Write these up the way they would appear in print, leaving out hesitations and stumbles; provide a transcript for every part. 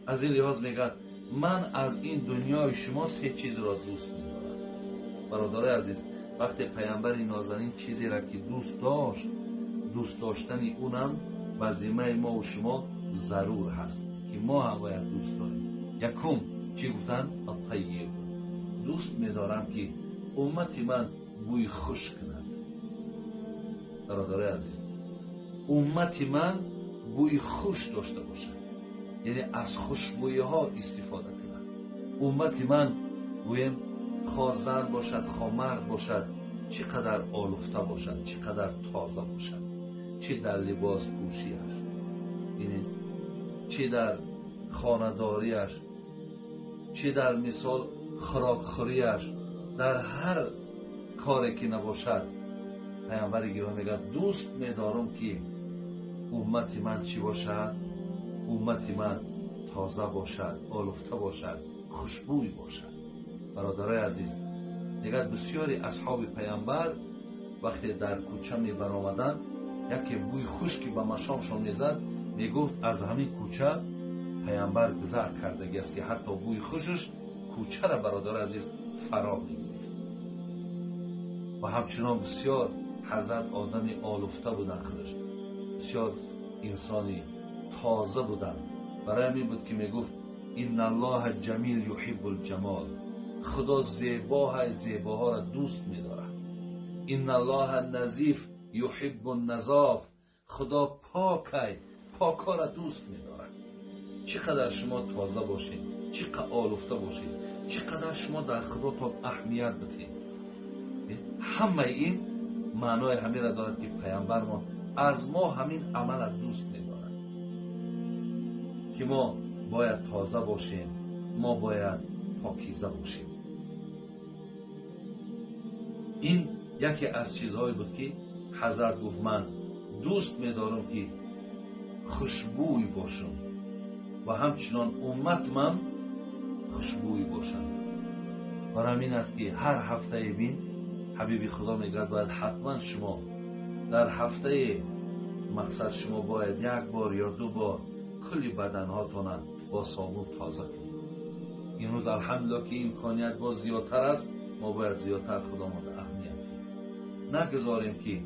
از این لحاظ میگه من از این دنیای شما سه چیز را دوست می‌دارم. برادرای عزیز، وقتی پیامبر نازنین چیزی را که دوست داشت، دوست داشتن اونم وظیفه ما و شما ضرور هست که ما هم باید دوست داریم. یکم چی گفتن؟ الطیب. دوست می‌دارم که امت من بوی خوش کند. برادرای عزیز، امت من بوی خوش داشته باشه، یعنی از خوشبویی ها استفاده کنند. امت من گویم خواه زن باشد خواه مرد باشد، چقدر آلوفته باشد، چقدر تازه باشد، چه در لباس پوشیش، یعنی چه در خانه‌داریش، چه در مثال خوراکخوریش، در هر کاری که نباشد، پیامبر گرامی میگه دوست می‌دارم که امت من چی باشد؟ امت من تازه باشد، آلوفته باشد، خوشبوی باشد. برادرای عزیز، دیگر بسیاری اصحاب پیامبر وقتی در کوچه می برآمدند، یکی بوی خوش که به مشامشان میزد، میگفت از همین کوچه پیامبر گذر کردگی است که حتی بوی خوشش کوچه را برادر عزیز فرا میگرفت. و همچنان بسیار حضرت آدمی آلوفته بودن، خودش بسیار انسانی تازه بودن. برای همین بود که میگفت ان الله جمیل یحب الجمال، خدا زیباهای زیباها را دوست می‌دارد. ان الله نظیف یحب النظاف، خدا پاکه پاکا را دوست می‌دارد. چقدر شما تازه باشید، چقدر آلوفته باشید، چقدر شما در خودتان اهمیت بدهید، همه این معنای همین را دارد که پیامبر ما از ما همین عمل را دوست می‌دارد که ما باید تازه باشیم، ما باید پاکیزه باشیم. این یکی از چیزهایی بود که حضرت گفت من دوست می‌دارم که خوشبوی باشم و همچنان امت من خوشبوی باشم. برای همین است که هر هفته بین حبیب خدا میگه باید حتما شما در هفته مقصد شما باید یک بار یا دو بار کلی بدنهاتون با صابون تازه کنید. این روز الحمدلله که امکانیت باز زیادتر است، ما باید زیادتر خودمون را اهمیت بدیم. نگذاریم که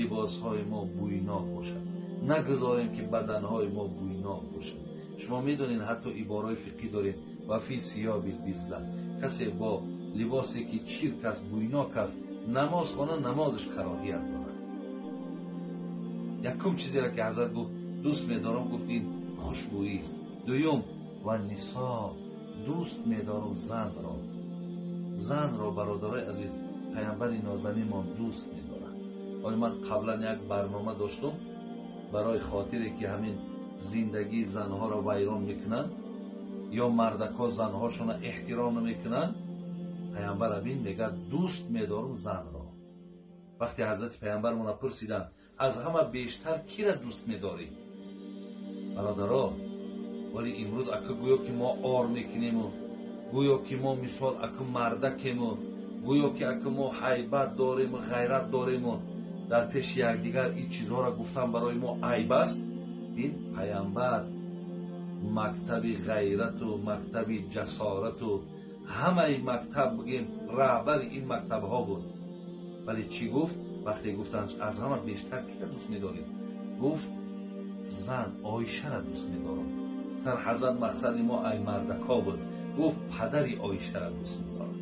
لباسهای ما بویناک باشد، نگذاریم که بدنهای ما بویناک باشد. شما میدونین حتی عبارای فقهی داریم و فی ثیاب البذله، کسی با لباسی که چرک است، بویناک است، نماز خوانه نمازش کراهیت دارد. یکم چیزی را که حضرت گفت دوست می‌دارم، گفت این خوشبویی است. دوم و نساء، دوست می‌دارم زن را برادرای عزیز پیامبر نازنین ما دوست می‌دارد. ولی من قبلا یک برنامه داشتم برای خاطری که همین زندگی زنها را ویران میکنن یا مردکا زنهاشون را احترام نمیکنن. پیامبر همین میگه دوست می‌دارم زن را. وقتی حضرت پیامبر ما پرسیدن از همه بیشتر کی را دوست می‌داری؟ برادرها، ولی امروز اگه گویا که ما آر میکنیم و گویا که ما مثال اگه مردکیم و گویا که اگه ما هیبت داریم و غیرت داریم و در پیش یکدیگر این چیزها را گفتن برای ما عیب است. این پیامبر مکتب غیرت و مکتب جسارت و همه مکتب بگیم رهبر این مکتب ها بود. ولی چی گفت؟ وقتی گفتن از همه بیشتر کی را دوست می‌داریم، گفت زن عایشه را دوست می‌دارم. گفتن حضرت مقصد ما ای مردکا بود، گفت پدری عایشه را دوست می‌دارم.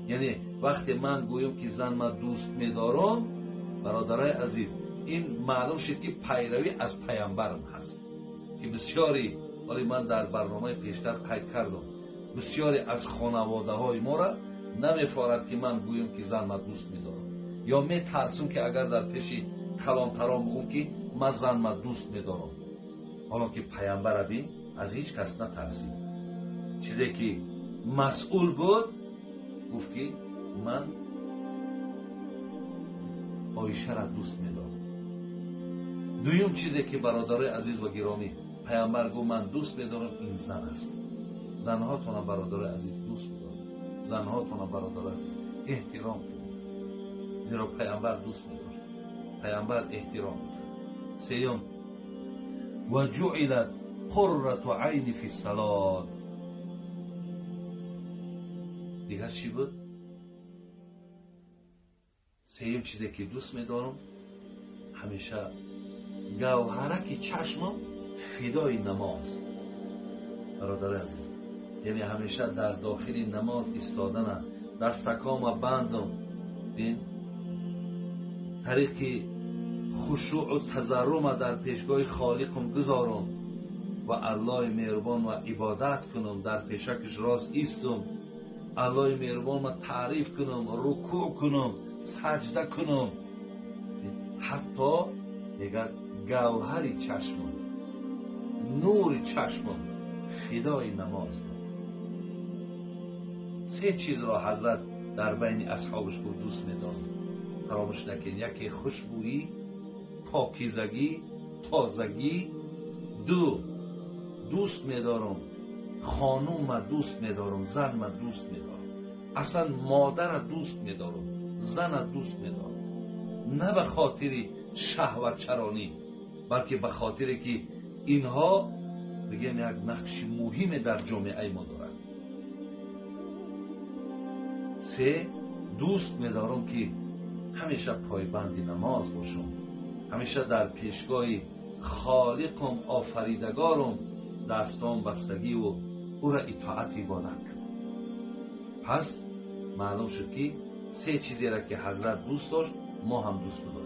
یعنی وقتی من گویم که زن ما دوست می‌دارم، برادرای عزیز، این معلوم شد که پیروی از پیامبرم هست که بسیاری، ولی من در برنامه پیشتر قید کردم، بسیاری از خانواده های ما را نمیفارد که من گویم که زن ما دوست می‌دارم، یا میترسم که اگر در پیش کلانتران بگم که من زن ما دوست می‌دارم، حالا که پیامبر ابی از هیچ کس نترسید. چیزی که مسئول بود گفت که من عایشه را دوست می‌دارم. دویم چیزی که برادرای عزیز و گرامی پیامبر گفت من دوست می‌دارم این زن است. زنهاتون برادرای عزیز دوست می‌دارم، زنهاتون برادرای عزیز احترام کنید، زیرا پیامبر دوست می‌دارد، پیامبر احترام می‌کند. سیوم و جعلت قرة عین فی الصلاة. دیگر چی بود؟ سوم چیزی که دوست می‌دارم همیشه گوهرک چشمم فدای نماز. برادر عزیز، یعنی همیشه در داخل نماز ایستادن، دستکام بندم، بین طریقی خشوع و تضرع در پیشگاه خالقم گذارم و الله مهربان و عبادت کنم، در پیشکش راست ایستم، الله مهربان و تعریف کنم، رکوع کنم، سجده کنم. حتی میگه گوهری چشمم، نور چشمم فدای نماز بود. سه چیز را حضرت در بین اصحابش بود دوست می‌داشت، فراموش نکن. یکی خوشبویی، پاکیزگی، تازگی. دو، دوست می‌دارم خانوم دوست می‌دارم، زن دوست می‌دارم، اصلا مادر دوست می‌دارم، زن دوست می‌دارم، نه به خاطر شهوت چرانی، بلکه به خاطر که اینها بگیم یک نقش مهم در جامعه ما دارند. سه، دوست می‌دارم که همیشه پایبند نماز باشم، همیشه در پیشگاه خالقم آفریدگارم دستام بستگی و او را اطاعت عبادت کنم. پس معلوم شد که سه چیزی را که حضرت دوست داشت ما هم دوست داشتیم.